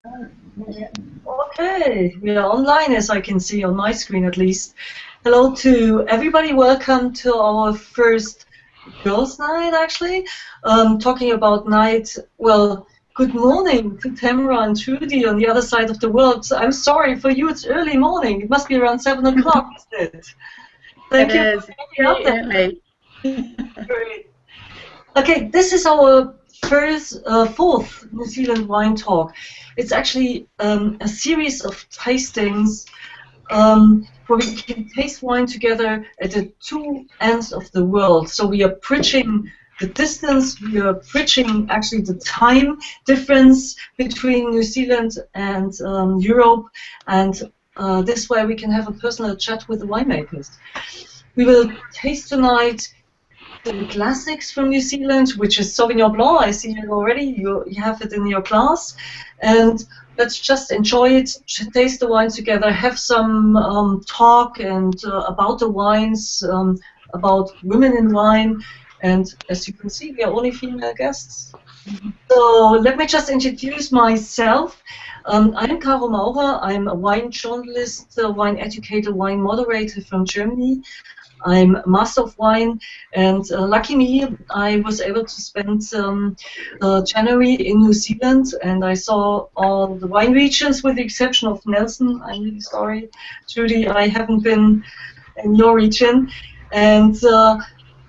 Okay, we are online, as I can see on my screen at least. Hello to everybody, welcome to our first girls' night, actually. Talking about night, well, good morning to Tamra and Trudy on the other side of the world. So I'm sorry, for you it's early morning. It must be around 7 o'clock, isn't it? Thank you. It is very early. Great. Okay, this is our fourth New Zealand wine talk. It's actually a series of tastings where we can taste wine together at the two ends of the world. So we are bridging the distance, we are bridging actually the time difference between New Zealand and Europe, and this way we can have a personal chat with the winemakers. We will taste tonight the classics from New Zealand, which is Sauvignon Blanc. I see it already. You have it in your glass, and let's just enjoy it. Taste the wine together. Have some talk and about the wines, about women in wine, and as you can see, we are only female guests. So let me just introduce myself. I'm Caro Maurer. I'm a wine journalist, wine educator, wine moderator from Germany. I'm a master of wine, and lucky me, I was able to spend January in New Zealand, and I saw all the wine regions with the exception of Nelson. I'm really sorry, Trudy, I haven't been in your region. And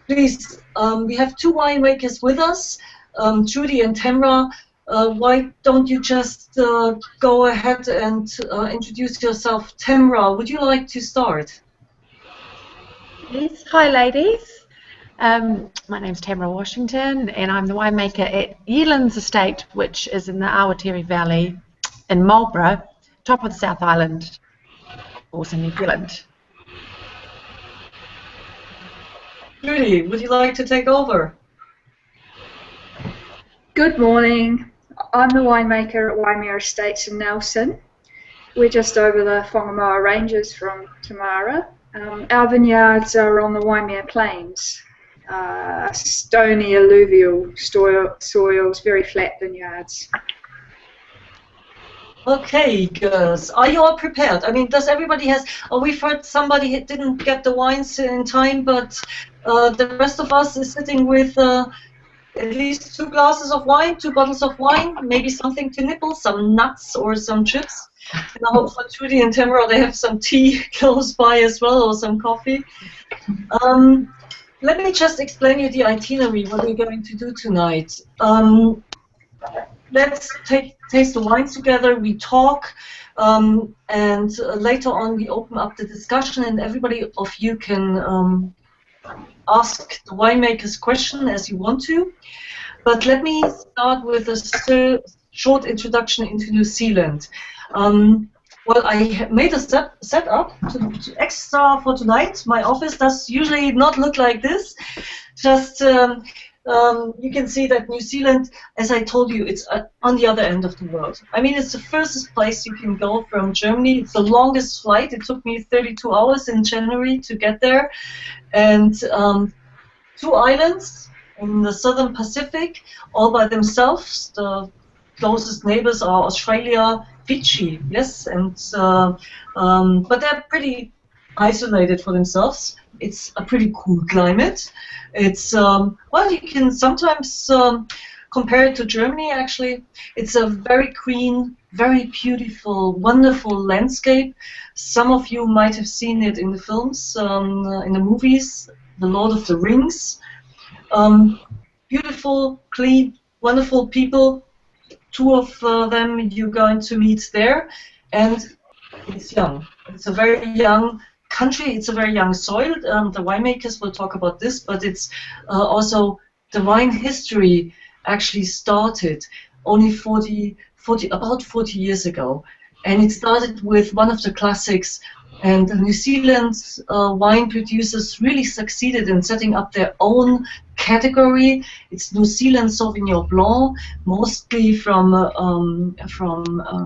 please, we have two winemakers with us, Trudy and Tamra. Why don't you just go ahead and introduce yourself? Tamra, would you like to start? Yes, hi ladies. My name's Tamra Washington, and I'm the winemaker at Yealands Estate, which is in the Awatere Valley in Marlborough, top of the South Island, also New Zealand. Trudy, would you like to take over? Good morning. I'm the winemaker at Waimea Estates in Nelson. We're just over the Whangamoa Ranges from Tamara. Our vineyards are on the Waimea Plains, stony alluvial soils, very flat vineyards. Okay, girls, are you all prepared? I mean, does everybody has? Oh, we've heard somebody didn't get the wines in time, but the rest of us is sitting with at least 2 glasses of wine, 2 bottles of wine, maybe something to nibble, some nuts or some chips. And I hope for Trudy and Tamra they have some tea close by as well, or some coffee. Let me just explain you the itinerary, what we're going to do tonight. Let's taste the wines together, we talk, and later on we open up the discussion, and everybody of you can ask the winemakers question as you want to. But let me start with a short introduction into New Zealand. Well, I made a setup to extra for tonight. My office does usually not look like this. Just you can see that New Zealand, as I told you, it's on the other end of the world. I mean, it's the furthest place you can go from Germany. It's the longest flight. It took me 32 hours in January to get there. And 2 islands in the southern Pacific, all by themselves. The closest neighbors are Australia, Fiji, yes, and but they're pretty isolated for themselves. It's a pretty cool climate. It's well, you can sometimes compare it to Germany. Actually, it's a very green, very beautiful, wonderful landscape. Some of you might have seen it in the films, in the movies, The Lord of the Rings. Beautiful, clean, wonderful people. 2 of them you're going to meet there, and it's young. It's a very young country. It's a very young soil. The winemakers will talk about this, but it's also the wine history actually started only about 40 years ago, and it started with one of the classics. And the New Zealand wine producers really succeeded in setting up their own category. It's New Zealand Sauvignon Blanc, mostly from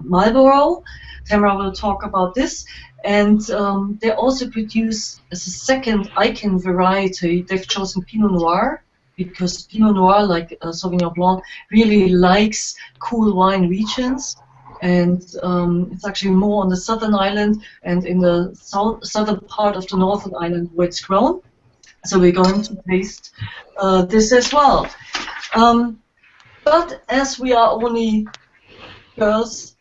Marlborough. Tamra will talk about this. And they also produce, as a second icon variety, they've chosen Pinot Noir, because Pinot Noir, like Sauvignon Blanc, really likes cool wine regions. and it's actually more on the southern island and in the southern part of the northern island where it's grown. So we're going to taste this as well. But as we are only girls,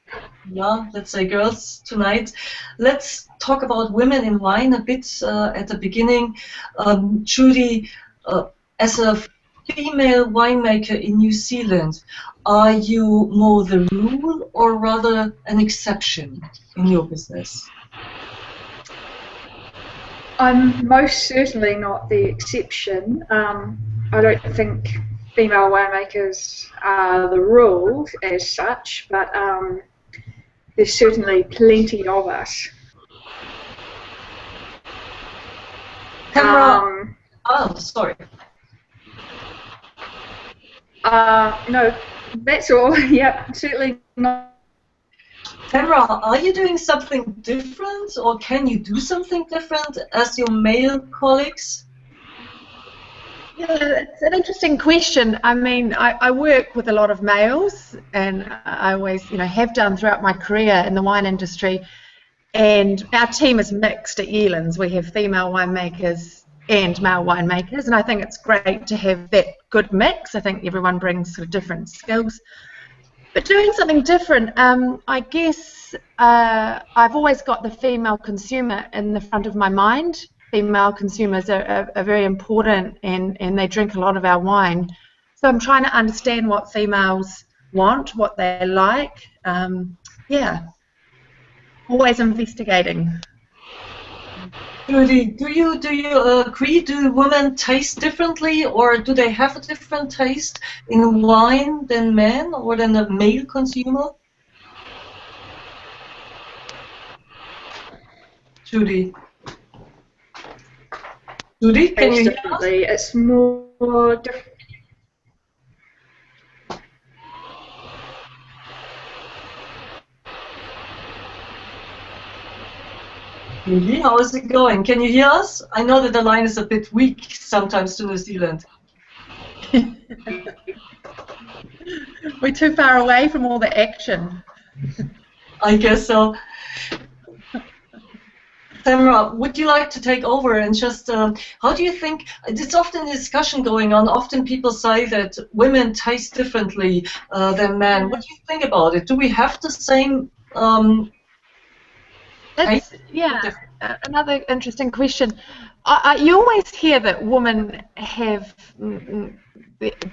yeah, let's say girls tonight, let's talk about women in wine a bit at the beginning. Trudy, as a female winemaker in New Zealand, are you more the rule or rather an exception in your business? I'm most certainly not the exception. I don't think female winemakers are the rule as such, but there's certainly plenty of us. Tamra, oh, sorry. No, that's all. Yeah, certainly not. Tamra, are you doing something different, or can you do something different as your male colleagues? Yeah, it's an interesting question. I mean, I work with a lot of males, and I always, have done throughout my career in the wine industry. And our team is mixed at Yealands. We have female winemakers and male winemakers, and I think it's great to have that good mix. I think everyone brings sort of different skills. But doing something different, I guess I've always got the female consumer in the front of my mind. Female consumers are very important, and they drink a lot of our wine. So I'm trying to understand what females want, what they like. Yeah, always investigating. Trudy, do you agree? Do women taste differently, or do they have a different taste in wine than men or than a male consumer? Trudy, can you hear us? It's more different. Trudy, how is it going? Can you hear us? I know that the line is a bit weak sometimes to New Zealand. We're too far away from all the action. I guess so. Tamra, would you like to take over and just, how do you think, it's often a discussion going on, often people say that women taste differently than men. What do you think about it? Do we have the same yeah, another interesting question. You always hear that women have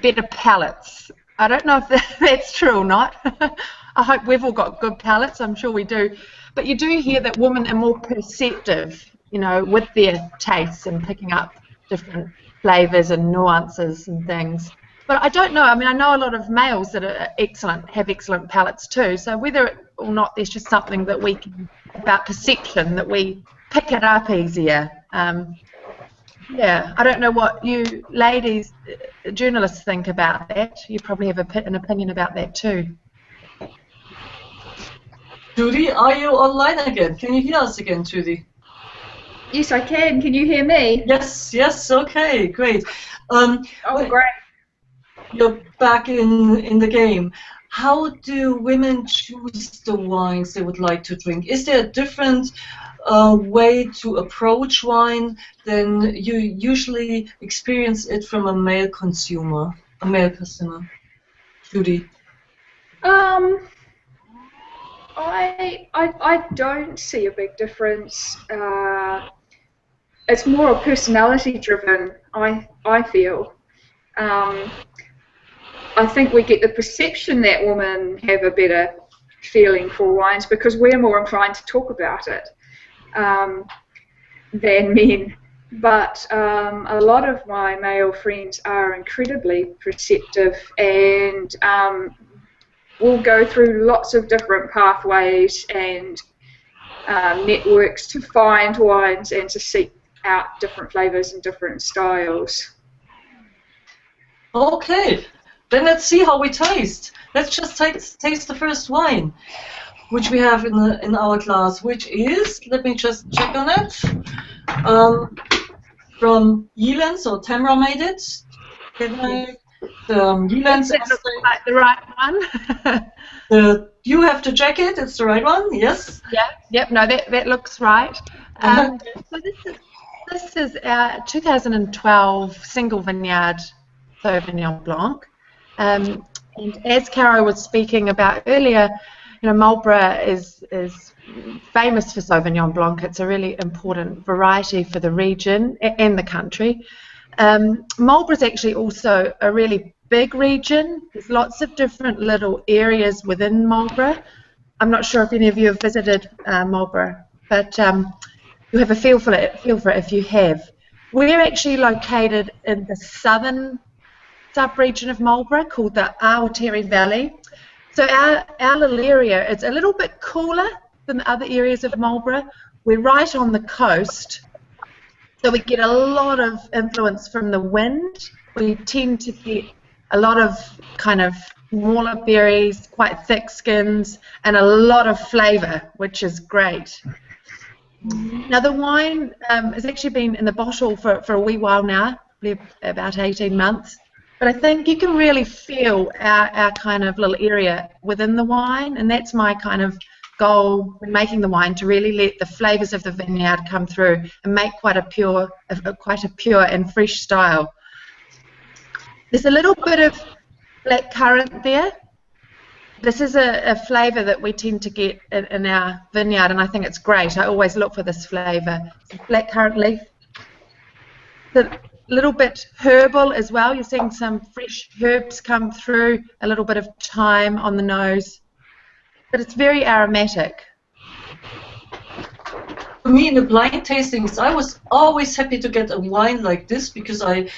better palates. I don't know if that's true or not. I hope we've all got good palates, I'm sure we do. But you do hear that women are more perceptive, with their tastes and picking up different flavours and nuances and things. But I don't know. I mean, I know a lot of males that are have excellent palates too. So whether or not there's just something that we can, about perception, that we pick it up easier. Yeah, I don't know what you ladies, journalists, think about that. You probably have an opinion about that too. Trudy, are you online again? Can you hear us again, Trudy? Yes, I can. Can you hear me? Yes, okay, great. Great. You're back in the game. How do women choose the wines they would like to drink? Is there a different way to approach wine than you usually experience it from a male consumer, a male customer? Trudy? I don't see a big difference. It's more personality driven, I feel. I think we get the perception that women have a better feeling for wines because we're more inclined to talk about it than men. But a lot of my male friends are incredibly perceptive and will go through lots of different pathways and networks to find wines and to seek out different flavours and different styles. Okay, then let's see how we taste. Let's just taste the first wine, which we have in our glass, which is, let me just check on it, from Yealands, or Tamra made it. The Yealands Estate. Like the right one. The you have to check it. It's the right one. Yes. Yeah. Yep. No, that looks right. So this is our 2012 single vineyard Sauvignon Blanc. And as Caro was speaking about earlier, Marlborough is famous for Sauvignon Blanc. It's a really important variety for the region and the country. Marlborough is actually also a really big region. There's lots of different little areas within Marlborough. I'm not sure if any of you have visited Marlborough, but you have a feel for it if you have. We're actually located in the southern sub-region of Marlborough called the Awatere Valley. So our little area is a little bit cooler than the other areas of Marlborough. We're right on the coast, so we get a lot of influence from the wind. We tend to get a lot of kind of smaller berries, quite thick skins, and a lot of flavour, which is great. Now the wine has actually been in the bottle for a wee while now, about 18 months. But I think you can really feel our kind of little area within the wine, and that's my kind of goal when making the wine, to really let the flavours of the vineyard come through and make quite a pure and fresh style. There's a little bit of black currant there. This is a flavour that we tend to get in our vineyard, and I think it's great. I always look for this flavour. Black currant leaf. A little bit herbal as well. You're seeing some fresh herbs come through, a little bit of thyme on the nose, but it's very aromatic. For me, in the blind tastings, I was always happy to get a wine like this, because I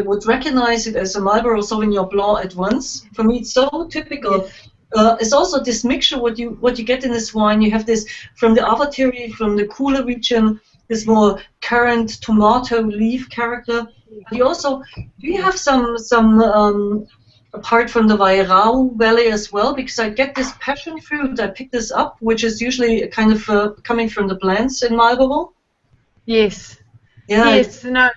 would recognize it as a Marlborough Sauvignon Blanc at once. For me, it's so typical. It's also this mixture what you get in this wine. You have this from the Awatere, from the cooler region, this more currant tomato leaf character. But you also, do you have some apart from the Wairau Valley as well? Because I get this passion fruit. I pick this up, which is usually kind of coming from the blends in Marlborough. Yes. Yeah. Yes. No.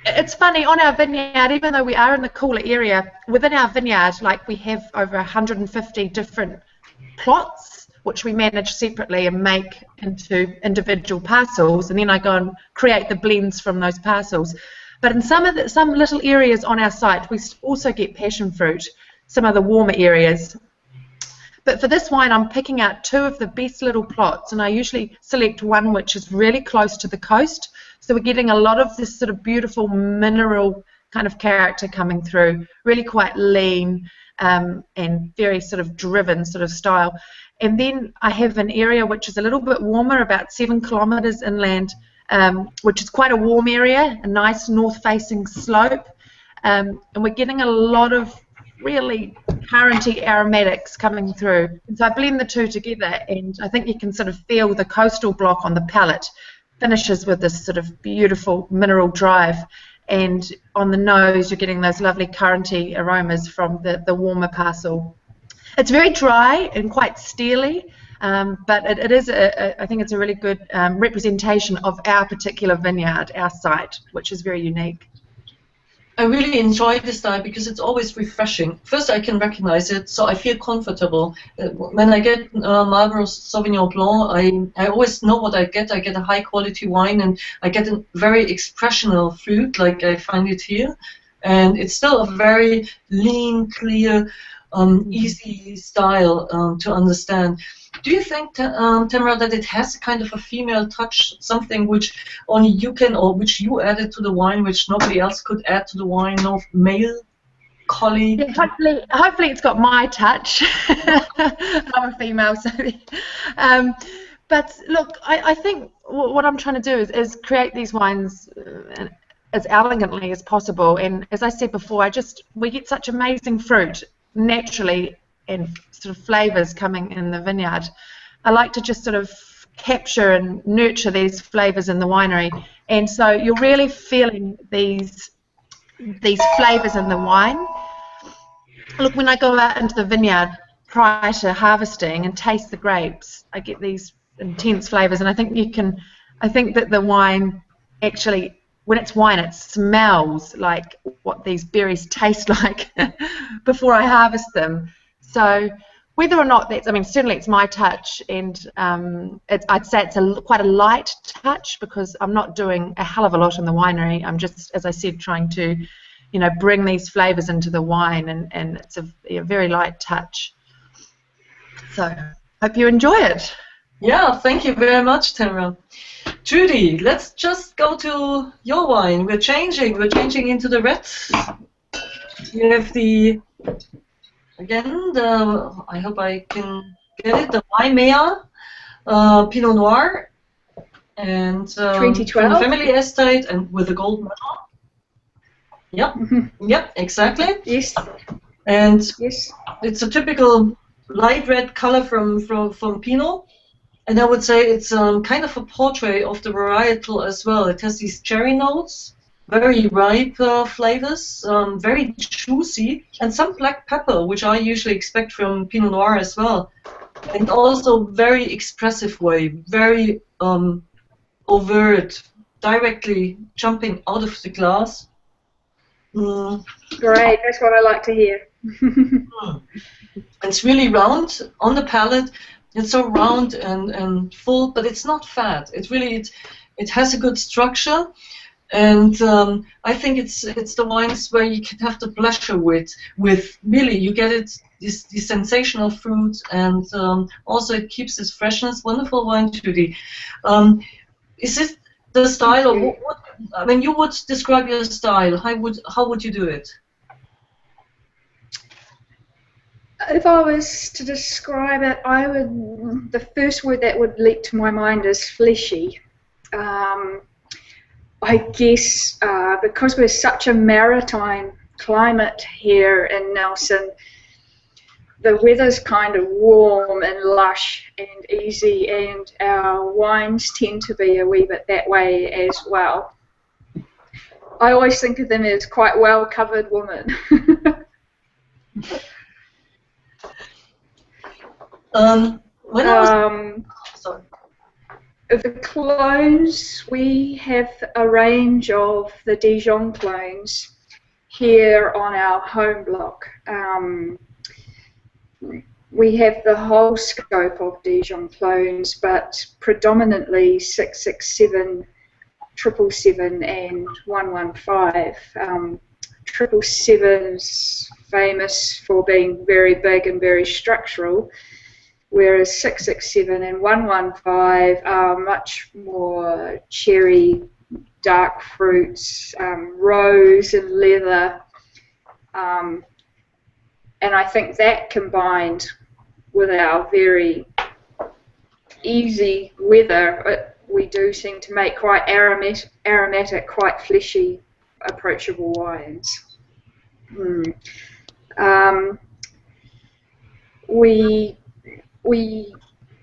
It's funny, on our vineyard, even though we are in the cooler area, within our vineyard, like, we have over 150 different plots, which we manage separately and make into individual parcels, and then I go and create the blends from those parcels. But in some little areas on our site, we also get passion fruit, some of the warmer areas. But for this wine, I'm picking out two of the best little plots, and I usually select one which is really close to the coast. So we're getting a lot of this sort of beautiful mineral kind of character coming through, really quite lean and very sort of driven sort of style. And then I have an area which is a little bit warmer, about 7 kilometres inland, which is quite a warm area, a nice north-facing slope. And we're getting a lot of really curranty aromatics coming through. And so I blend the two together, and I think you can sort of feel the coastal block on the palate finishes with this sort of beautiful mineral drive, and on the nose you're getting those lovely curranty aromas from the warmer parcel. It's very dry and quite steely, but it is I think it's a really good representation of our particular vineyard, our site, which is very unique. I really enjoy this style because it's always refreshing. First, I can recognize it, so I feel comfortable. When I get Marlborough Sauvignon Blanc, I always know what I get. I get a high-quality wine, and I get a very expressional fruit, like I find it here. And it's still a very lean, clear, easy style to understand. Do you think, Tamra, that it has kind of a female touch, something which only you can, or which you added to the wine, which nobody else could add to the wine, no male colleague? Yeah, hopefully it's got my touch. I'm a female, so. But look, I think what I'm trying to do is create these wines as elegantly as possible. And as I said before, we get such amazing fruit naturally, and sort of flavours coming in the vineyard. I like to just sort of capture and nurture these flavours in the winery, and so you're really feeling these flavours in the wine. Look, when I go out into the vineyard prior to harvesting and taste the grapes, I get these intense flavours, and I think that the wine actually, when it's wine, it smells like what these berries taste like before I harvest them. So Whether or not that's, I mean, certainly it's my touch, and I'd say it's quite a light touch, because I'm not doing a hell of a lot in the winery. I'm just, as I said, trying to, you know, bring these flavours into the wine, and it's a very light touch. So, hope you enjoy it. Yeah, thank you very much, Tamra. Trudy, let's just go to your wine. We're changing into the red. You have the, again, I hope I can get it, the Waimea Pinot Noir, and from the family estate, and with a gold medal. Yep, yep, exactly. Yes. And yes, it's a typical light red color from Pinot, and I would say it's kind of a portrait of the varietal as well. It has these cherry notes, very ripe flavors, very juicy, and some black pepper, which I usually expect from Pinot Noir as well. And also very expressive way, very overt, directly jumping out of the glass. Great, that's what I like to hear. It's really round on the palate. It's so round and full, but it's not fat. It really it has a good structure. And I think it's the wines where you can have the pleasure with really you get it this sensational fruit, and also it keeps its freshness. Wonderful wine, Trudy. Is it the style, or what? I mean, you would describe your style. How would you do it? If I was to describe it, the first word that would leap to my mind is fleshy. I guess because we're such a maritime climate here in Nelson, the weather's kind of warm and lush and easy, and our wines tend to be a wee bit that way as well. I always think of them as quite well-covered women. When I was, sorry. The clones, we have a range of the Dijon clones here on our home block. We have the whole scope of Dijon clones, but predominantly 667, 777 and 115. 777's famous for being very big and very structural, whereas 667 and 115 are much more cherry, dark fruits, rose and leather, and I think that combined with our very easy weather, we do seem to make quite aromatic, quite fleshy, approachable wines. We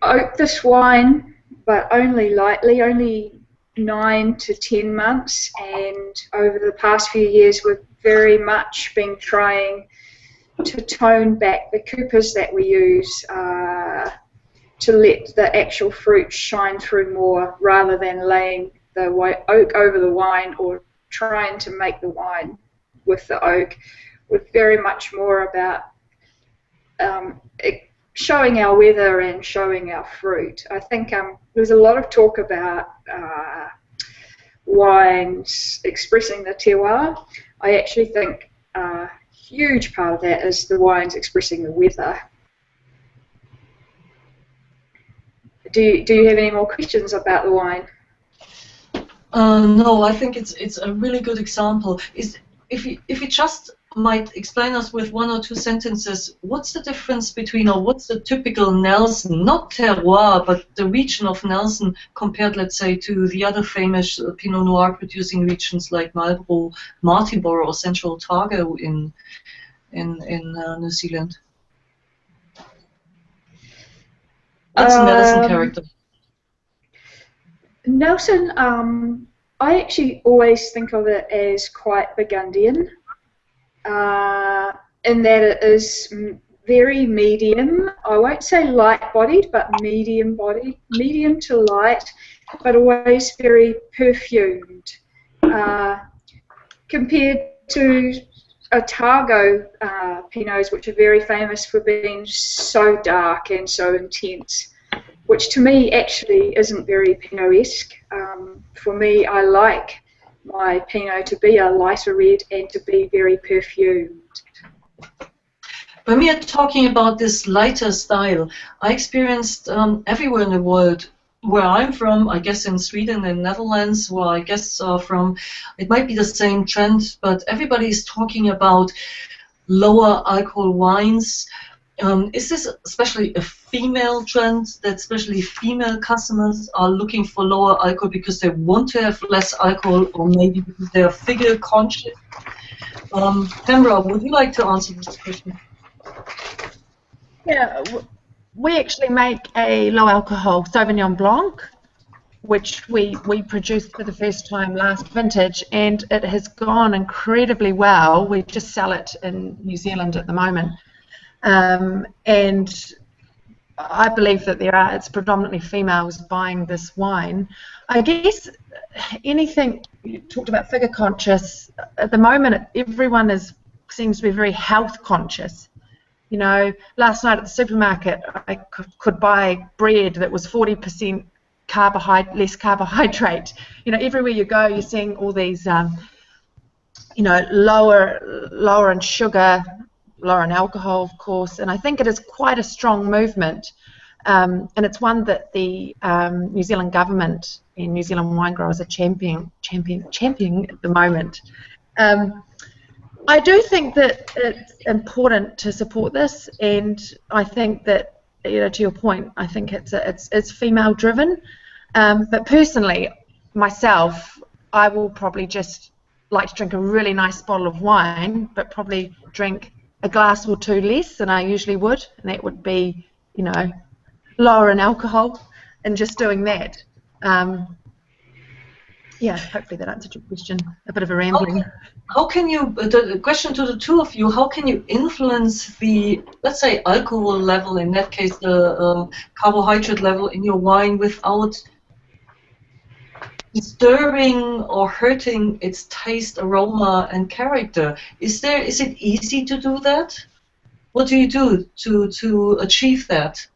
oak this wine, but only lightly, only 9 to 10 months, and over the past few years we've very much been trying to tone back the coopers that we use to let the actual fruit shine through more, rather than laying the oak over the wine or trying to make the wine with the oak. We're very much more about showing our weather and showing our fruit. I think there's a lot of talk about wines expressing the terroir. I actually think a huge part of that is the wines expressing the weather. Do you have any more questions about the wine? No, I think it's a really good example. If you just might explain us with 1 or 2 sentences, what's the difference between, or what's the typical Nelson, not terroir, but the region of Nelson compared, let's say, to the other famous Pinot Noir producing regions like Marlborough, Martinborough, or Central Otago in New Zealand? What's the Nelson character? Nelson, I actually always think of it as quite Burgundian, in that it is very medium. I won't say light-bodied, but medium-bodied, medium to light, but always very perfumed. Compared to Otago Pinots, which are very famous for being so dark and so intense, which to me actually isn't very Pinot-esque. For me, I like my Pinot to be a lighter red and to be very perfumed. When we are talking about this lighter style, I experienced everywhere in the world. Where I'm from, I guess in Sweden and Netherlands, where I guess from, it might be the same trend, but everybody is talking about lower alcohol wines. Is this especially a female trend, that especially female customers are looking for lower alcohol because they want to have less alcohol, or maybe because they are figure conscious? Tamra, would you like to answer this question? Yeah, we actually make a low alcohol Sauvignon Blanc, which we produced for the first time last vintage, and it has gone incredibly well. We just sell it in New Zealand at the moment, and I believe that it's predominantly females buying this wine. I guess anything, you talked about figure conscious, at the moment everyone seems to be very health conscious. You know, last night at the supermarket, I could buy bread that was 40% less carbohydrate. You know, everywhere you go, you're seeing all these, you know, lower in sugar, lower in alcohol, of course. And I think it is quite a strong movement, and it's one that the New Zealand government and New Zealand wine growers are championing at the moment. I do think that it's important to support this, and I think that, you know, to your point, I think it's female driven. But personally, myself, I will probably just like to drink a really nice bottle of wine, but probably drink a glass or two less than I usually would, and that would be, you know, lower in alcohol, and just doing that. Yeah, hopefully that answered your question. A bit of a rambling. How can you, the question to the two of you, how can you influence the, let's say, alcohol level, in that case the carbohydrate level in your wine, without disturbing or hurting its taste, aroma and character? Is it easy to do that? What do you do to achieve that?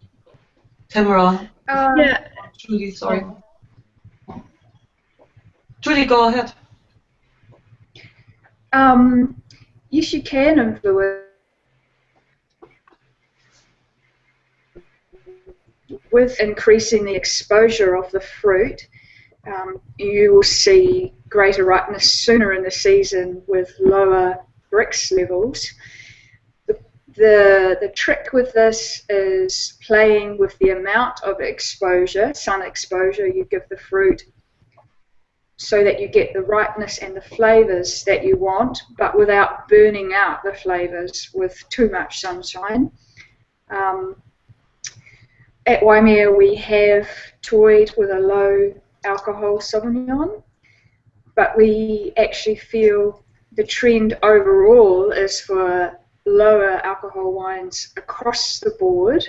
Tamra? Yeah. Trudy, sorry. Trudy, go ahead. Yes, you can influence with increasing the exposure of the fruit. You will see greater ripeness sooner in the season with lower Brix levels. The trick with this is playing with the amount of exposure, sun exposure, you give the fruit, so that you get the ripeness and the flavours that you want, but without burning out the flavours with too much sunshine. At Waimea we have toyed with a low alcohol Sauvignon, but we actually feel the trend overall is for lower alcohol wines across the board.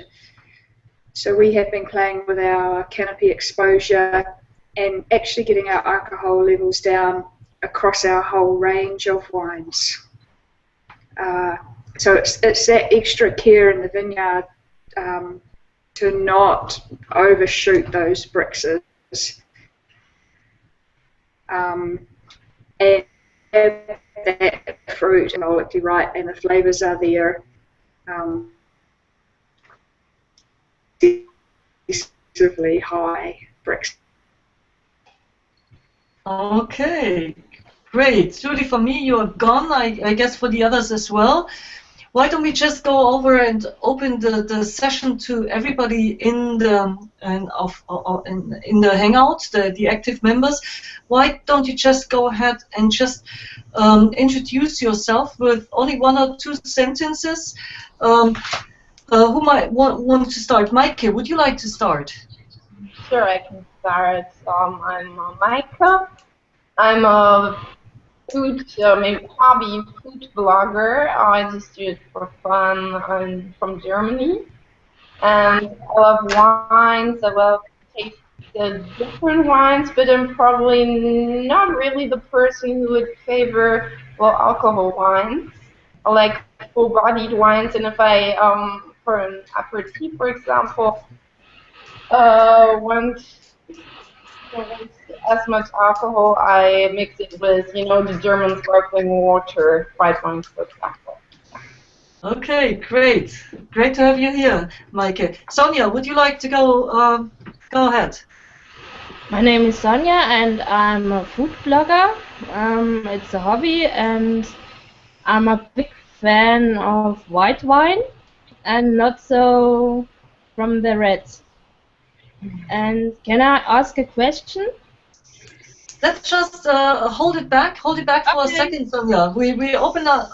So we have been playing with our canopy exposure and actually getting our alcohol levels down across our whole range of wines. So it's that extra care in the vineyard to not overshoot those Brixes, and have that fruit and molecule right, and the flavours are there. Excessively high Brix. Okay, great. Trudy, for me, you're gone. I guess for the others as well. Why don't we just go over and open the session to everybody in the in the Hangout, the active members? Why don't you just go ahead and just introduce yourself with only 1 or 2 sentences? Who might want to start? Mike, would you like to start? Sure, I can start. I'm Mike. I'm a food, maybe hobby food blogger. I just do it for fun. I'm from Germany, and I love wines. I love to taste the different wines, but I'm probably not really the person who would favor low alcohol wines. I like full-bodied wines, and if I for an aperitif, for example, want as much alcohol, I mix it with, the German sparkling water, white wine, for example. Okay, great. Great to have you here, Maike. Sonja, would you like to go ahead? My name is Sonja, and I'm a food blogger. It's a hobby, and I'm a big fan of white wine, and not so from the reds. And can I ask a question? Let's just hold it back for a second, Sonja. We open up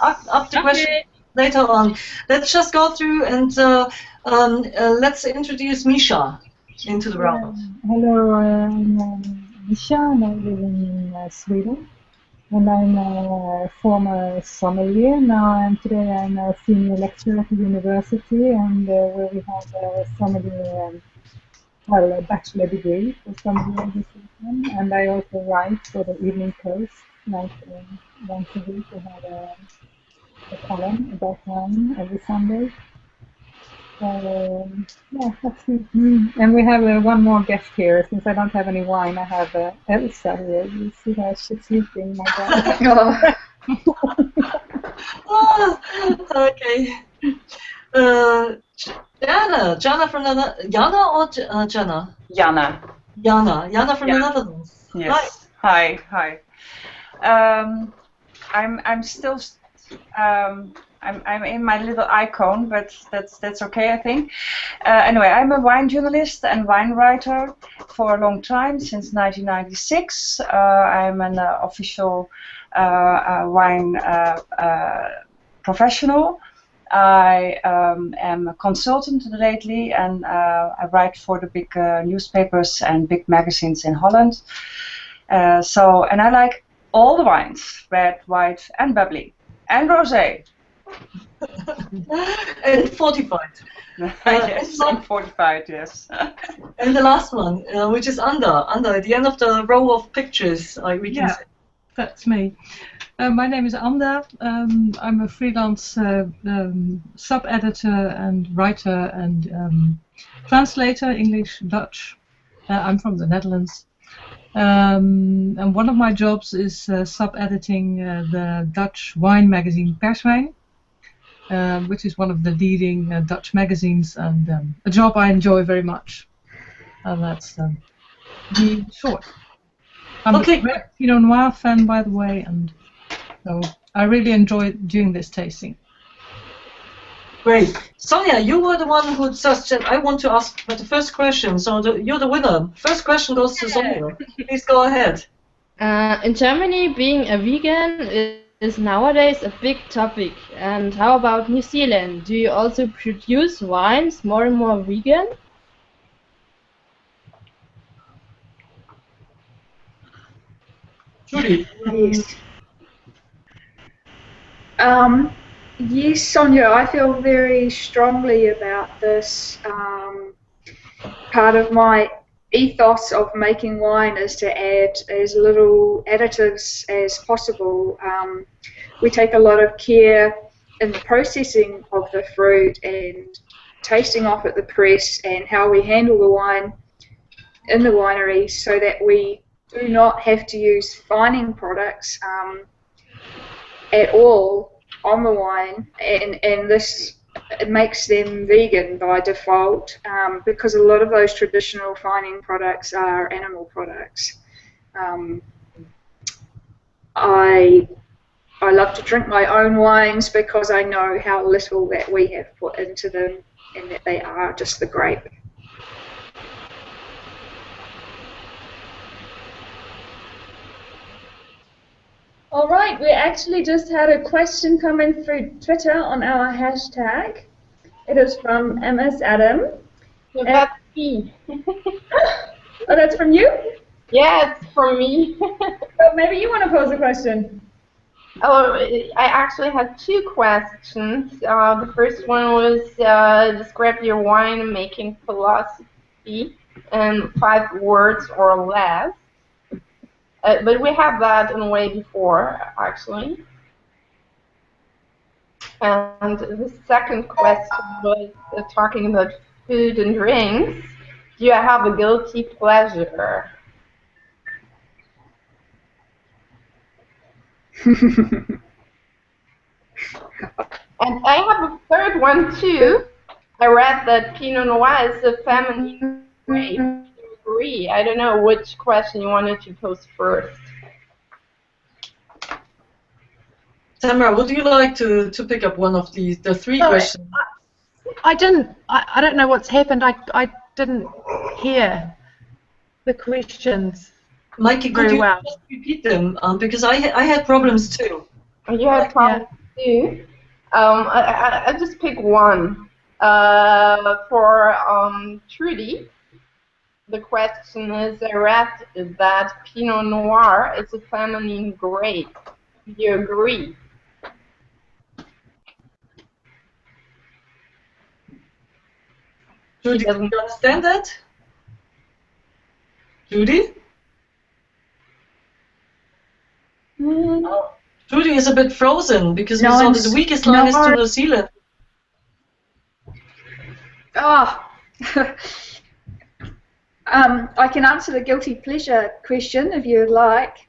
the question later on. Let's just go through and let's introduce Misha into the round. Hello, I'm Misha, and I live in Sweden. And I'm a former sommelier. Today I'm a senior lecturer at the university, and where we have a sommelier, a bachelor degree for sommelier this weekend. And I also write for the Evening Post, like once a week. We have a column about wine every Sunday. Yeah, that's it. And we have one more guest here. Since I don't have any wine, I have Elsa here. You see her, she's sleeping, my God. Okay. Jana from the Jana or Jana? Jana. Jana from the Netherlands. Yes. Hi. I'm still. I'm in my little icon, but that's okay, I think. Anyway, I'm a wine journalist and wine writer for a long time, since 1996. I'm an official wine professional. I am a consultant lately, and I write for the big newspapers and big magazines in Holland. And I like all the wines, red, white, and bubbly, and rosé. And fortified. Yes, and fortified, yes. And the last one, which is under at the end of the row of pictures, we can say. That's me. My name is Anda. I'm a freelance sub-editor and writer and translator, English, Dutch. I'm from the Netherlands. And one of my jobs is sub-editing the Dutch wine magazine Perswijn, which is one of the leading Dutch magazines, and a job I enjoy very much. And that's the short. I'm a great Pinot Noir fan, by the way, and so I really enjoy doing this tasting. Great. Sonja, you were the one who just said, I want to ask the first question, so you're the winner. First question goes to Sonja. Please go ahead. In Germany, being a vegan is nowadays a big topic. And how about New Zealand? Do you also produce wines more and more vegan? Trudy. Yes. Yes, Sonja, I feel very strongly about this. Part of my ethos of making wine is to add as little additives as possible. We take a lot of care in the processing of the fruit and tasting off at the press and how we handle the wine in the winery, so that we do not have to use fining products at all on the wine, and this it makes them vegan by default, because a lot of those traditional fining products are animal products. I love to drink my own wines because I know how little that we have put into them, and that they are just the grape. All right, we actually just had a question coming through Twitter on our hashtag. It is from MS Adam. Yeah, that's me. Oh, that's from you? Yeah, it's from me. So maybe you want to pose a question. Oh, I actually had two questions. The first one was describe your wine-making philosophy in 5 words or less. But we have that in way before, actually. And the second question was talking about food and drinks. Do you have a guilty pleasure? And I have a third one too. I read that Pinot Noir is a feminine grape. Do you agree? I don't know which question you wanted to pose first. Tamra, would you like to pick up one of the three questions? I don't know what's happened. I didn't hear the questions. Mikey, could you just repeat them? Because I had problems too. You had problems too? I'll just pick one. For Trudy, the question is, I read that Pinot Noir is a feminine grape. Do you agree? Trudy, do you understand that? Trudy? Oh, Trudy is a bit frozen because we saw that the weakest line is to New Zealand. Oh. I can answer the guilty pleasure question if you would like.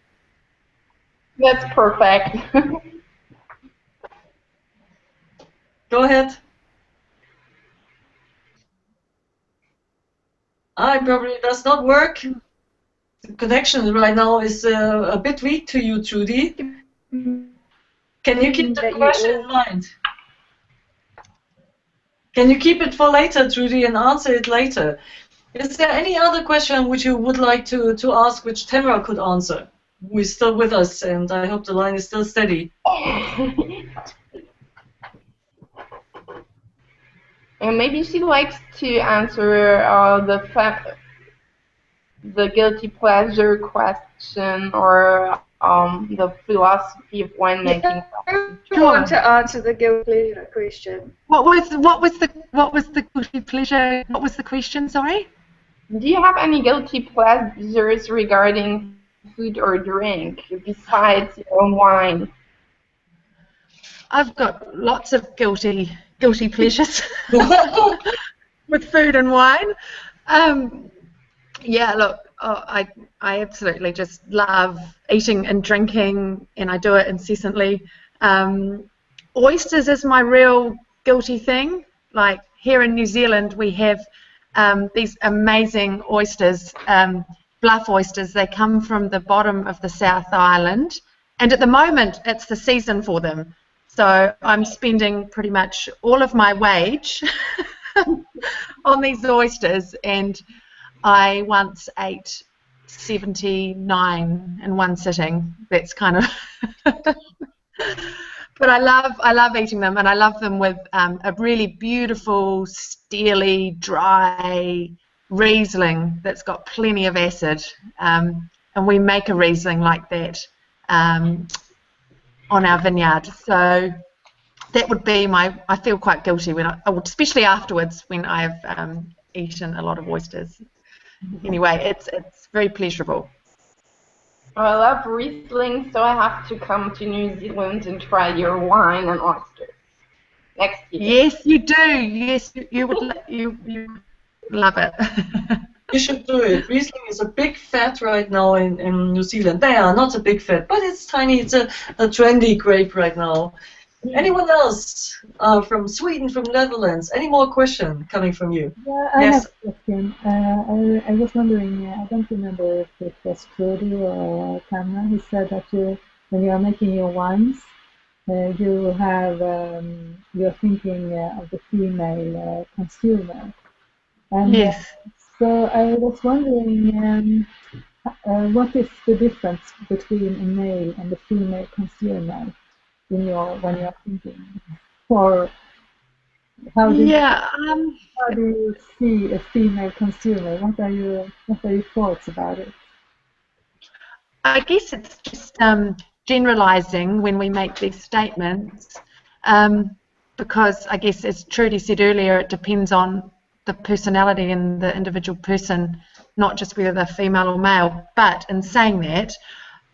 That's perfect. Go ahead. Probably does not work. The connection right now is a bit weak to you, Trudy. Can you keep the question in mind? Can you keep it for later, Trudy, and answer it later? Is there any other question which you would like to ask which Tamra could answer? Who is still with us, and I hope the line is still steady. And maybe she likes to answer the guilty pleasure question or the philosophy of winemaking. I want to answer the guilty pleasure question. What was the guilty pleasure? What was the question? Sorry. Do you have any guilty pleasures regarding food or drink besides your own wine? I've got lots of guilty pleasures with food and wine. Yeah, look, I absolutely just love eating and drinking, and I do it incessantly. Oysters is my real guilty thing. Like here in New Zealand, we have these amazing oysters, bluff oysters. They come from the bottom of the South Island, and at the moment, it's the season for them. So I'm spending pretty much all of my wage on these oysters, and I once ate 79 in one sitting. That's kind of but I love eating them, and I love them with a really beautiful, steely, dry Riesling that's got plenty of acid, and we make a Riesling like that on our vineyard. So that would be I feel quite guilty when especially afterwards when I've eaten a lot of oysters. Anyway, it's very pleasurable. I love Riesling, so I have to come to New Zealand and try your wine and oysters next year. Yes, you do. Yes, you would. You love it. You should do it. Riesling is a big fat right now in New Zealand. They are not a big fat, but it's tiny. It's a trendy grape right now. Anyone else from Sweden, from Netherlands? Any more questions coming from you? Yeah, I have a question. I was wondering, I don't remember if it was Trudy or Tamra who said that when you are making your wines, you're thinking of the female consumer. And, yes. So I was wondering, what is the difference between a male and a female consumer when you're thinking? Or how do you see a female consumer? What are your thoughts about it? I guess it's just generalizing when we make these statements, because I guess, as Trudy said earlier, it depends on the personality and the individual person, not just whether they're female or male. But in saying that,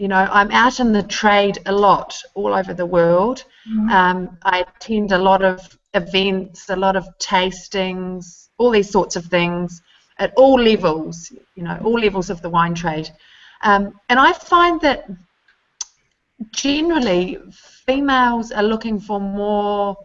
you know, I'm out in the trade a lot all over the world. I attend a lot of events, a lot of tastings, all these sorts of things at all levels, you know, all levels of the wine trade. And I find that generally females are looking for more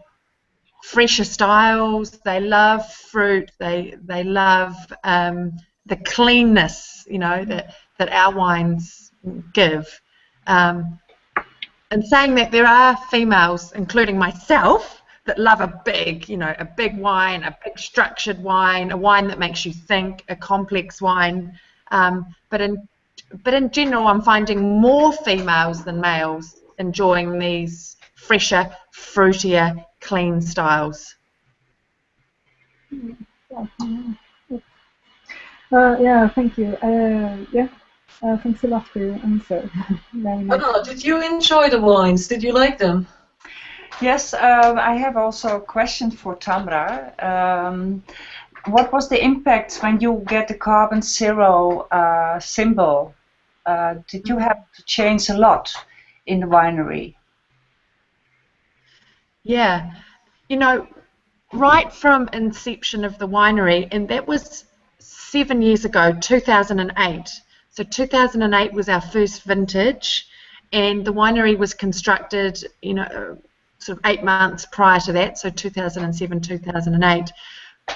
fresher styles. They love fruit. They love the cleanness, you know, that our wines give. And saying that, there are females, including myself, that love a big, you know, a big wine, a big structured wine, a wine that makes you think, a complex wine. But in general, I'm finding more females than males enjoying these fresher, fruitier, clean styles. Yeah, thank you. Thanks a lot for your answer. Very nice. Anna, did you enjoy the wines? Did you like them? Yes, I have also a question for Tamra. What was the impact when you get the carbon zero symbol? Did you have to change a lot in the winery? Yeah, you know, right from inception of the winery, and that was 7 years ago, 2008. So 2008 was our first vintage, and the winery was constructed, you know, sort of 8 months prior to that, so 2007, 2008.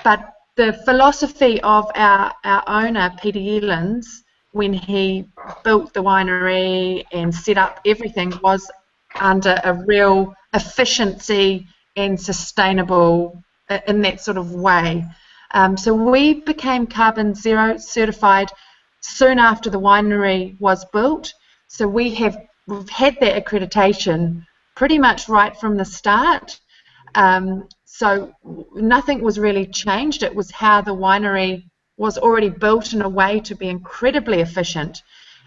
But the philosophy of our owner, Peter Yealands, when he built the winery and set up everything, was under a real efficiency and sustainable in that sort of way. So we became carbon zero certified soon after the winery was built. So we've had that accreditation pretty much right from the start. So nothing was really changed. It was how the winery was already built in a way to be incredibly efficient.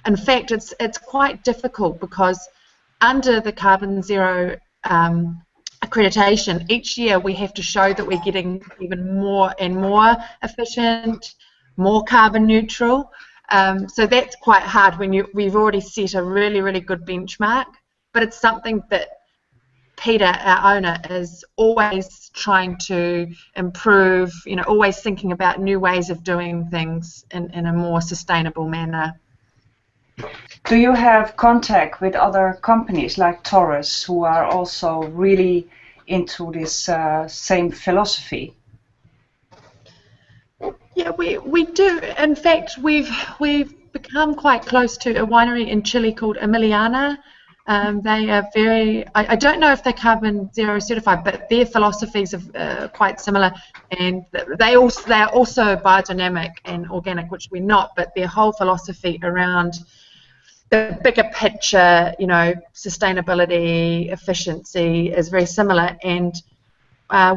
In fact, it's quite difficult because under the carbon zero accreditation, each year we have to show that we're getting even more and more efficient, more carbon neutral. So that's quite hard when we've already set a really, really good benchmark. But it's something that Peter, our owner, is always trying to improve, you know, always thinking about new ways of doing things in a more sustainable manner. Do you have contact with other companies like Taurus who are also really into this same philosophy? Yeah, we do. In fact, we've become quite close to a winery in Chile called Emiliana. They are very, I don't know if they're carbon zero certified, but their philosophies are quite similar, and they are also biodynamic and organic, which we're not, but their whole philosophy around the bigger picture, you know, sustainability, efficiency is very similar. And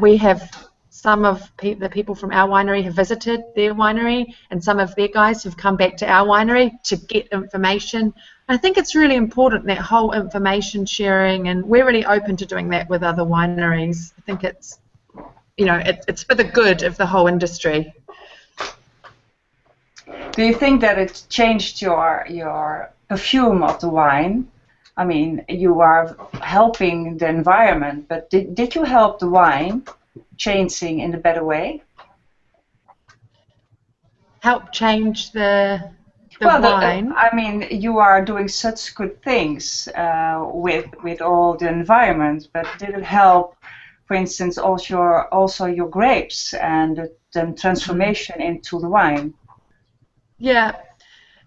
we have some of the people from our winery have visited their winery, and some of their guys have come back to our winery to get information. I think it's really important, that whole information sharing, and we're really open to doing that with other wineries. I think it's, you know, it's for the good of the whole industry. Do you think that it changed your perfume of the wine? I mean, you are helping the environment, but did you help the wine changing in a better way? Help change the wine? I mean, you are doing such good things with all the environment, but did it help, for instance, also your grapes and the transformation into the wine? Yeah,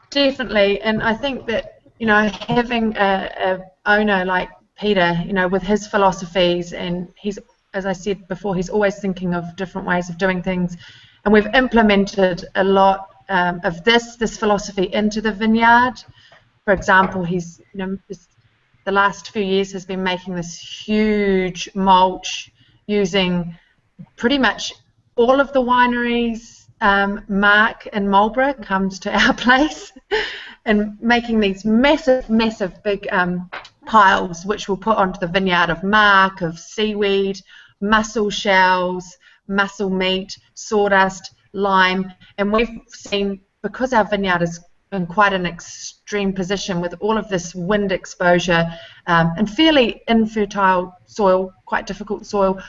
definitely. And I think that, you know, having a owner like Peter, you know, with his philosophies, and he's, as I said before, he's always thinking of different ways of doing things, and we've implemented a lot of this philosophy into the vineyard. For example, he's, you know, the last few years has been making this huge mulch using pretty much all of the wineries. Mark in Marlborough comes to our place and making these massive big piles, which we'll put onto the vineyard, of mark, of seaweed, mussel shells, mussel meat, sawdust, lime. And we've seen, because our vineyard is in quite an extreme position with all of this wind exposure and fairly infertile soil, quite difficult soil.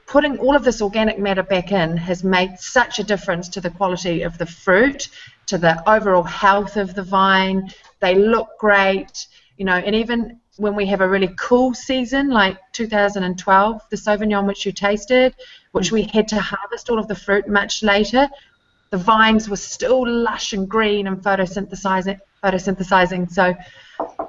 Putting all of this organic matter back in has made such a difference to the quality of the fruit, to the overall health of the vine. They look great, you know, and even when we have a really cool season like 2012, the Sauvignon which you tasted, which we had to harvest all of the fruit much later, the vines were still lush and green and photosynthesizing. So,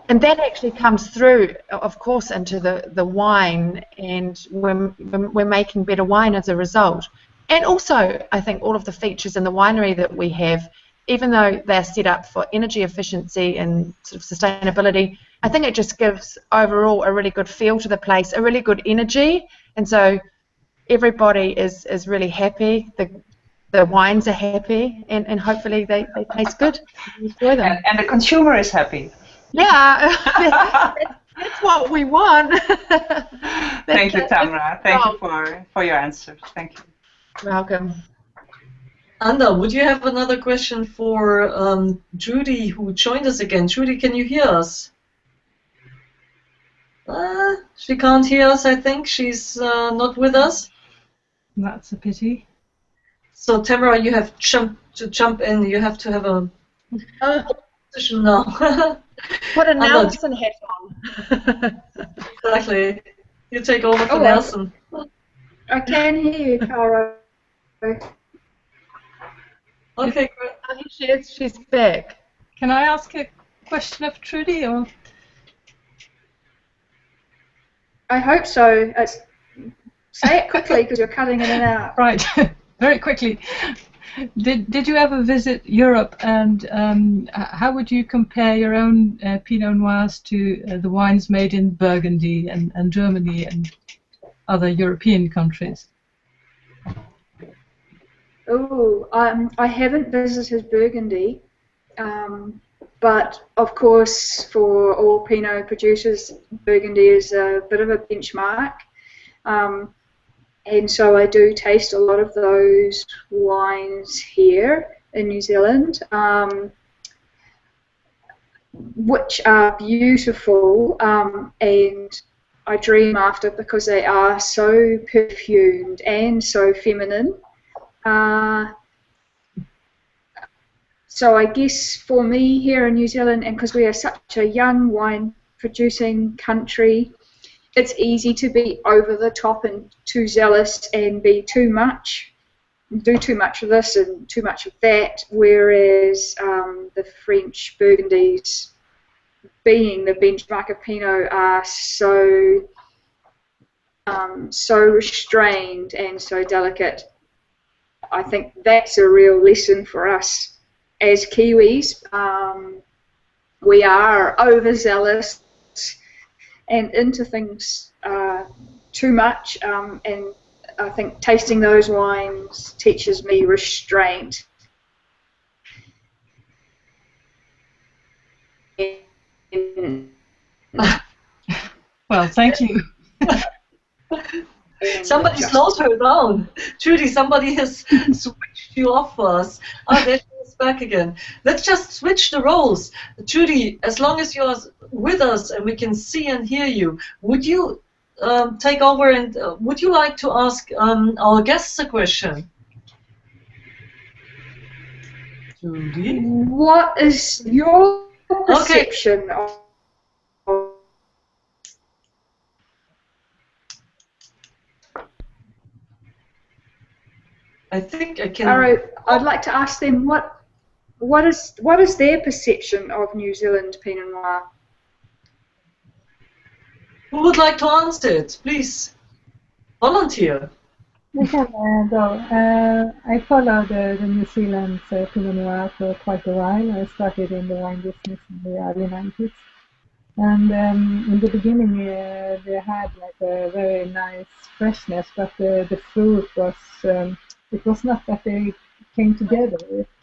and that actually comes through, of course, into the wine, and we're making better wine as a result. And also, I think all of the features in the winery that we have, even though they're set up for energy efficiency and sort of sustainability, I think it just gives overall a really good feel to the place, a really good energy, and so everybody is really happy. The wines are happy, and hopefully they taste good. Enjoy them. And the consumer is happy. Yeah, that's what we want. Thank you, Tamra. Thank you for your answers. Thank you. Welcome. Anna, would you have another question for Trudy, who joined us again? Trudy, can you hear us? She can't hear us, I think. She's not with us. That's a pity. So, Tamara, you have to jump in. You have to have a position now. Put a Nelson hat on. Exactly. You take over for Nelson. I can hear you, Caro. Okay, great. She's back. Can I ask a question of Trudy? Or? I hope so. Say it quickly because you're cutting in and out. Right, very quickly. Did you ever visit Europe, and how would you compare your own Pinot Noirs to the wines made in Burgundy and Germany and other European countries? Oh, I haven't visited Burgundy, but of course for all Pinot producers, Burgundy is a bit of a benchmark. And so I do taste a lot of those wines here in New Zealand, which are beautiful, and I dream after because they are so perfumed and so feminine. So I guess for me here in New Zealand, and because we are such a young wine producing country, it's easy to be over the top and too zealous and be too much, do too much of this and too much of that, whereas the French Burgundies, being the benchmark of Pinot, are so restrained and so delicate. I think that's a real lesson for us as Kiwis. We are overzealous and into things too much, and I think tasting those wines teaches me restraint. Well, thank you. Somebody slowed her down. Trudy, somebody has switched you off for us. Oh, there she is back again. Let's just switch the roles. Trudy, as long as you're with us and we can see and hear you, would you take over and would you like to ask our guests a question? Trudy? What is your perception of I think I can. Caro, I'd like to ask them what is their perception of New Zealand Pinot Noir? Who would like to answer it? Please volunteer. I can go. I followed the New Zealand Pinot Noir for quite a while. I started in the wine business in the early 90s. And in the beginning they had like a very nice freshness, but the fruit was, it was not that they came together.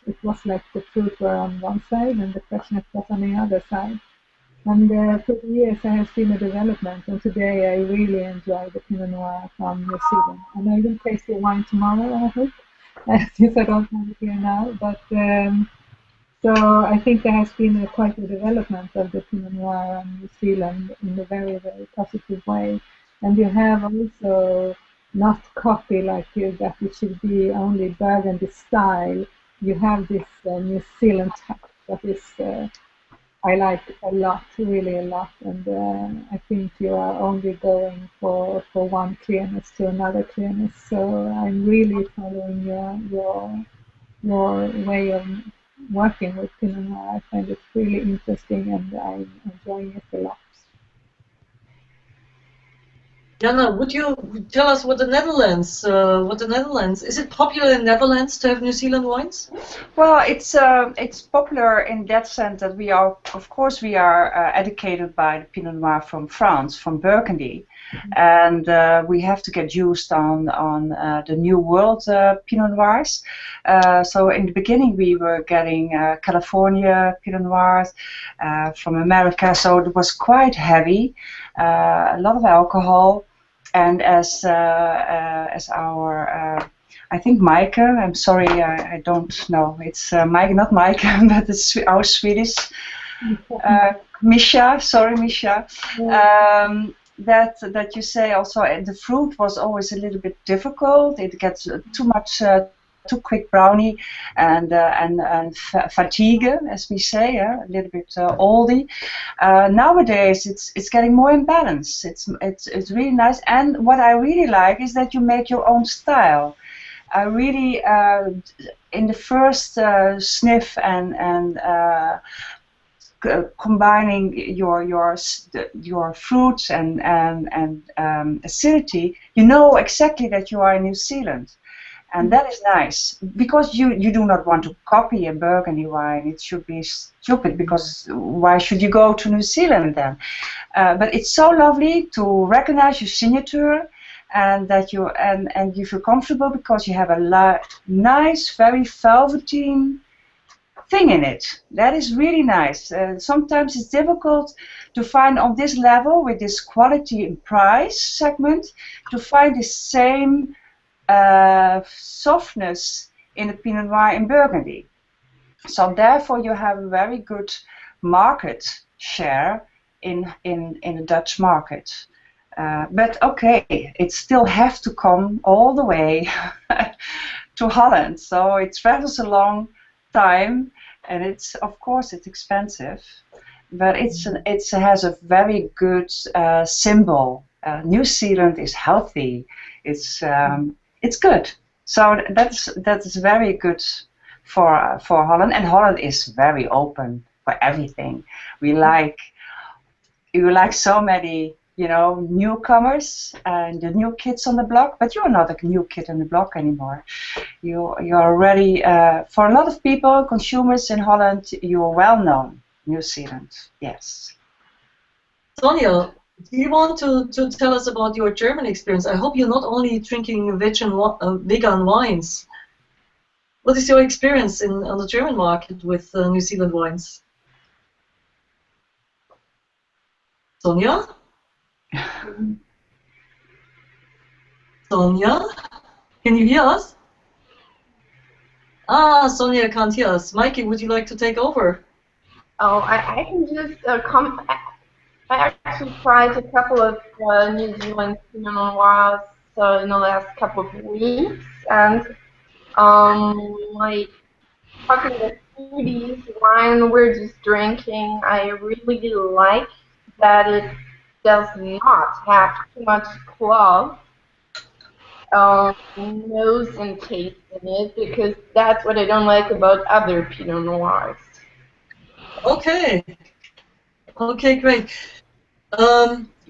It was like the fruit were on one side and the freshness was on the other side. And for the years I have seen a development, and today I really enjoy the Pinot Noir from New Zealand. And I will taste the wine tomorrow, I hope, since I don't have it here now. But So I think there has been quite a development of the Pinot Noir in New Zealand in a very, very positive way. And you have also not copy like that it should be only Burgundy style. You have this New Zealand touch that is I like a lot, really a lot, and I think you are only going for one clearness to another clearness. So I'm really following your way of working with Pinot Noir. I find it really interesting, and I'm enjoying it a lot. Jana, would you tell us what the Netherlands, is it popular in Netherlands to have New Zealand wines? Well, it's popular in that sense that we are, of course, educated by the Pinot Noir from France, from Burgundy, and we have to get used on the New World Pinot Noirs. So in the beginning we were getting California Pinot Noirs from America, so it was quite heavy, a lot of alcohol. And as our, I think Maaike, I'm sorry, I don't know, it's Maaike, not Maaike, but it's our Swedish, Misha, sorry Misha, that you say also the fruit was always a little bit difficult, it gets too much, too quick brownie and fatigue, as we say, a little bit oldie. Nowadays, it's getting more in balance. It's really nice. And what I really like is that you make your own style. I really, in the first sniff and combining your fruits and acidity, you know exactly that you are in New Zealand. And that is nice, because you do not want to copy a Burgundy wine. It should be stupid, because why should you go to New Zealand then? But it's so lovely to recognize your signature, and that you feel comfortable because you have a nice, very velveteen thing in it. That is really nice. Sometimes it's difficult to find on this level, with this quality and price segment, to find the same softness in the Pinot Noir in Burgundy. So therefore you have a very good market share in the Dutch market. But okay, it still has to come all the way to Holland. So it travels a long time, and it's, of course, it's expensive, but it has a very good symbol. New Zealand is healthy. It's good. So that's very good for Holland, and Holland is very open for everything. We like so many, you know, newcomers and the new kids on the block. But you're not a new kid on the block anymore. You're already for a lot of people, consumers in Holland. You're well known. New Zealand, yes. Sonia, do you want to tell us about your German experience? I hope you're not only drinking vegan wines. What is your experience on the German market with New Zealand wines? Sonia? Sonia? Can you hear us? Ah, Sonia can't hear us. Maaike, would you like to take over? Oh, I can just I actually tried a couple of New Zealand Pinot Noirs in the last couple of weeks, and like talking the Trudy's wine we're just drinking, I really like that it does not have too much clove, nose and taste in it, because that's what I don't like about other Pinot Noirs. Okay. Okay, great.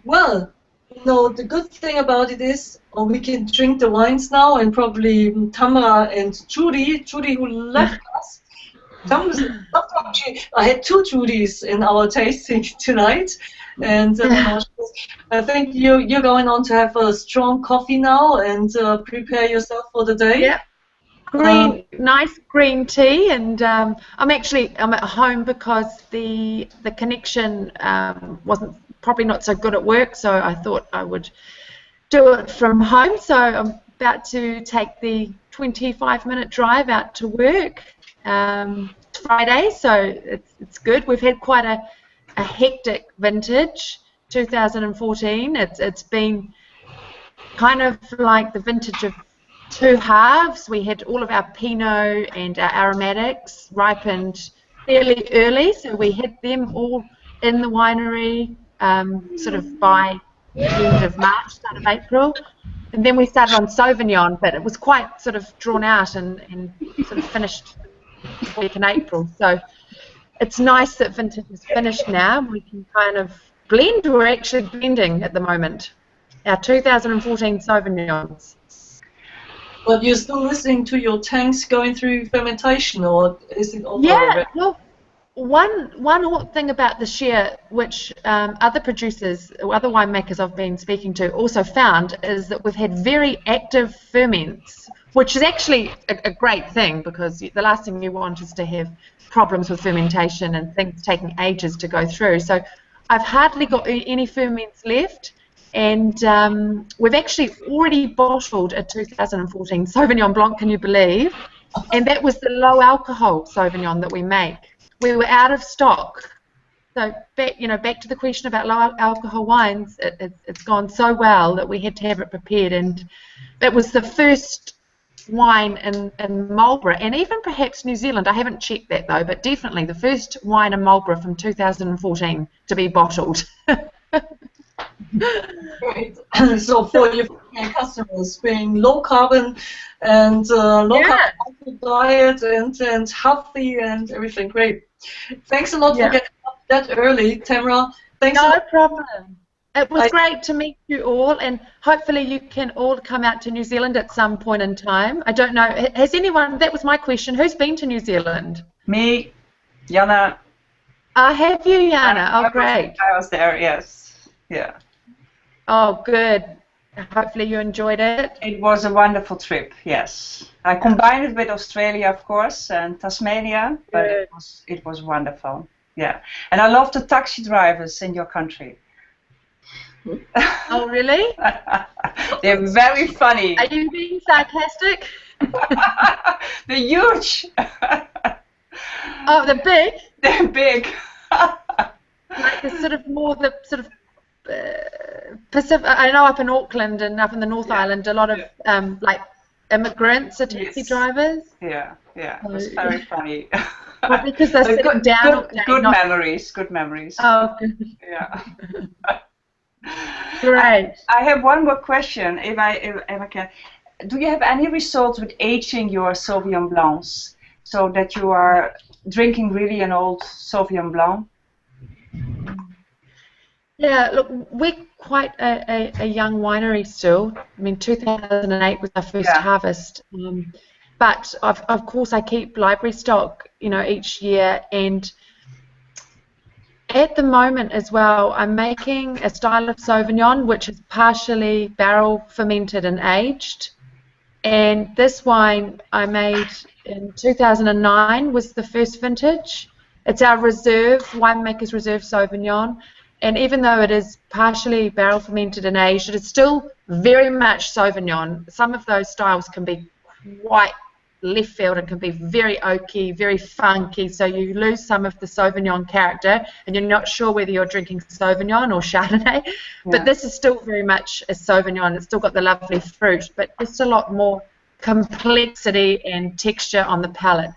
Well, you know, the good thing about it is we can drink the wines now, and probably Tamra and Trudy who left us. I had two Trudys in our tasting tonight, and I think you're going on to have a strong coffee now and prepare yourself for the day. Yeah. Nice green tea, and I'm at home because the connection wasn't probably not so good at work, so I thought I would do it from home. So I'm about to take the 25-minute drive out to work, Friday, so it's good. We've had quite a hectic vintage, 2014. It's been kind of like the vintage of two halves. We had all of our Pinot and our aromatics ripened fairly early, so we had them all in the winery sort of by the end of March, start of April. And then we started on Sauvignon, but it was quite sort of drawn out and sort of finished this week in April. So it's nice that vintage is finished now. We can kind of blend. We're actually blending at the moment. Our 2014 Sauvignons. But you're still listening to your tanks going through fermentation, or is it all Yeah, well, one thing about this year, which other producers, or other winemakers I've been speaking to also found, is that we've had very active ferments, which is actually a great thing, because the last thing you want is to have problems with fermentation and things taking ages to go through. So I've hardly got any ferments left. And we've actually already bottled a 2014 Sauvignon Blanc, can you believe? And that was the low alcohol Sauvignon that we make. We were out of stock. So back to the question about low alcohol wines, it's gone so well that we had to have it prepared. And it was the first wine in Marlborough, and even perhaps New Zealand. I haven't checked that though, but definitely the first wine in Marlborough from 2014 to be bottled. Great. So for your customers, being low carbon and low carbon diet and healthy and everything, great. Thanks a lot for getting up that early, Tamra. Thanks. No problem. It was great to meet you all, and hopefully you can all come out to New Zealand at some point in time. I don't know, has anyone, that was my question, who's been to New Zealand? Me, Jana. Have you, Jana? Oh, great. I was there, yes. Yeah. Oh, good. Hopefully you enjoyed it. It was a wonderful trip, yes. I combined it with Australia, of course, and Tasmania, but it was wonderful. Yeah. And I love the taxi drivers in your country. Oh, really? They're very funny. Are you being sarcastic? They're huge. Oh, they're big? They're big. Like the sort of more the sort of Pacific. I know up in Auckland and up in the North Island, a lot of like immigrants are taxi drivers. Yeah, it was very funny. Well, because they're sitting down. Good memories. Good memories. Oh, good. Yeah. Great. I have one more question, if I can. Do you have any results with aging your Sauvignon Blancs, so that you are drinking really an old Sauvignon Blanc? Yeah, look, we're quite a young winery still. I mean, 2008 was our first harvest. But of course I keep library stock, each year, and at the moment as well, I'm making a style of Sauvignon which is partially barrel fermented and aged. And this wine I made in 2009 was the first vintage. It's our reserve, Winemaker's Reserve Sauvignon. And even though it is partially barrel fermented and aged, it is still very much Sauvignon. Some of those styles can be quite left field and can be very oaky, very funky, so you lose some of the Sauvignon character and you're not sure whether you're drinking Sauvignon or Chardonnay. But this is still very much a Sauvignon. It's still got the lovely fruit, but just a lot more complexity and texture on the palate.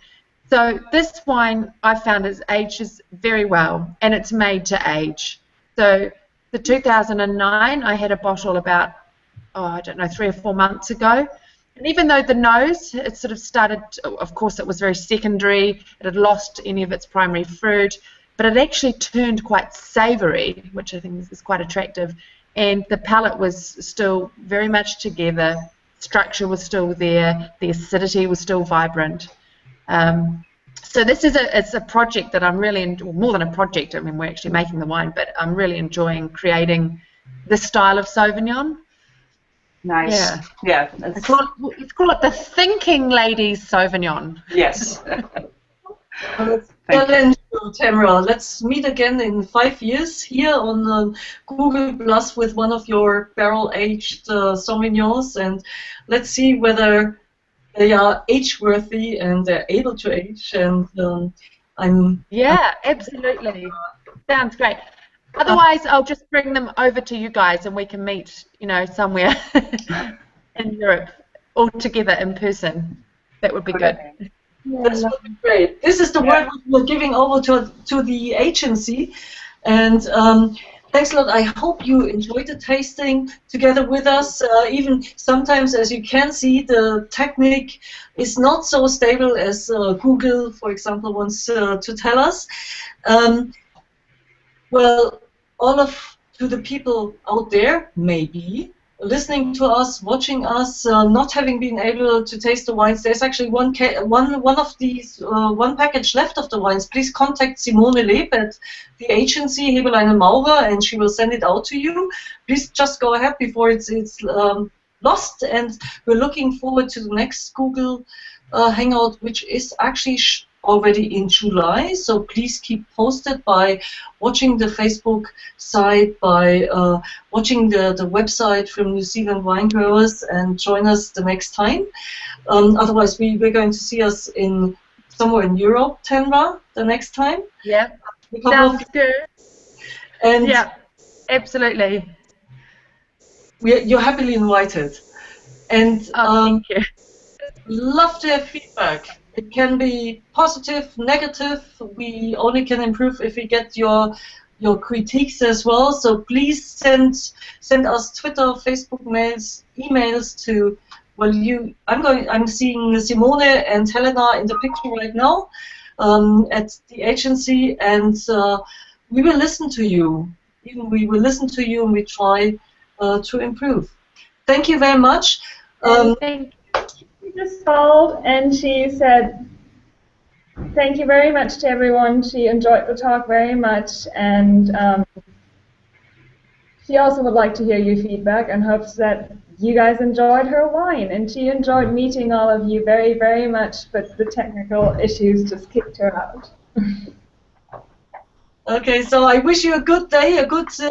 So this wine I found ages very well, and it's made to age. So the 2009, I had a bottle about, I don't know, 3 or 4 months ago. And even though the nose, it sort of started, of course it was very secondary, it had lost any of its primary fruit, but it actually turned quite savoury, which I think is quite attractive. And the palate was still very much together, structure was still there, the acidity was still vibrant. So this is it's a project that I'm really, more than a project, I mean we're actually making the wine, but I'm really enjoying creating this style of Sauvignon. Nice. Yeah. Let's call it the Thinking Ladies Sauvignon. Yes. Challenge you, Tamra. Let's meet again in 5 years here on Google Plus with one of your barrel-aged Sauvignons, and let's see whether they are age-worthy and they're able to age, and absolutely. Sounds great. Otherwise, I'll just bring them over to you guys, and we can meet, somewhere in Europe all together in person. That would be good. That would be great. This is the word we're giving over to the agency, and thanks a lot. I hope you enjoyed the tasting together with us. Even sometimes, as you can see, the technique is not so stable as Google, for example, wants to tell us. Well, to the people out there, maybe, listening to us, watching us, not having been able to taste the wines, there's actually one package left of the wines. Please contact Simone Leb at the agency Heberlein & Maurer, and she will send it out to you. Please just go ahead before it's lost, and we're looking forward to the next Google Hangout, which is actually already in July, so please keep posted by watching the Facebook site, by watching the website from New Zealand wine growers, and join us the next time. Otherwise, we're going to see us somewhere in Europe, Tamra, the next time. Yeah, sounds good. And absolutely. You're happily invited. And thank you. Love to have feedback. It can be positive, negative. We only can improve if we get your critiques as well. So please send us Twitter, Facebook mails, emails to. Well, I'm seeing Simone and Helena in the picture right now at the agency, and we will listen to you. We will listen to you, and we try to improve. Thank you very much. Thank you. She just called and she said, thank you very much to everyone. She enjoyed the talk very much, and she also would like to hear your feedback and hopes that you guys enjoyed her wine. And she enjoyed meeting all of you very, very much, but the technical issues just kicked her out. Okay, so I wish you a good day, Thank you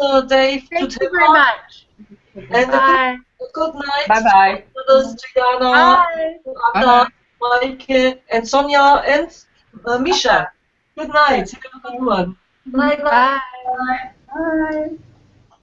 very much. And bye. A good night. Bye-bye. Gianna, Anna, Maike, and Sonia, and Misha. Good night. Have a good one. Bye. Bye.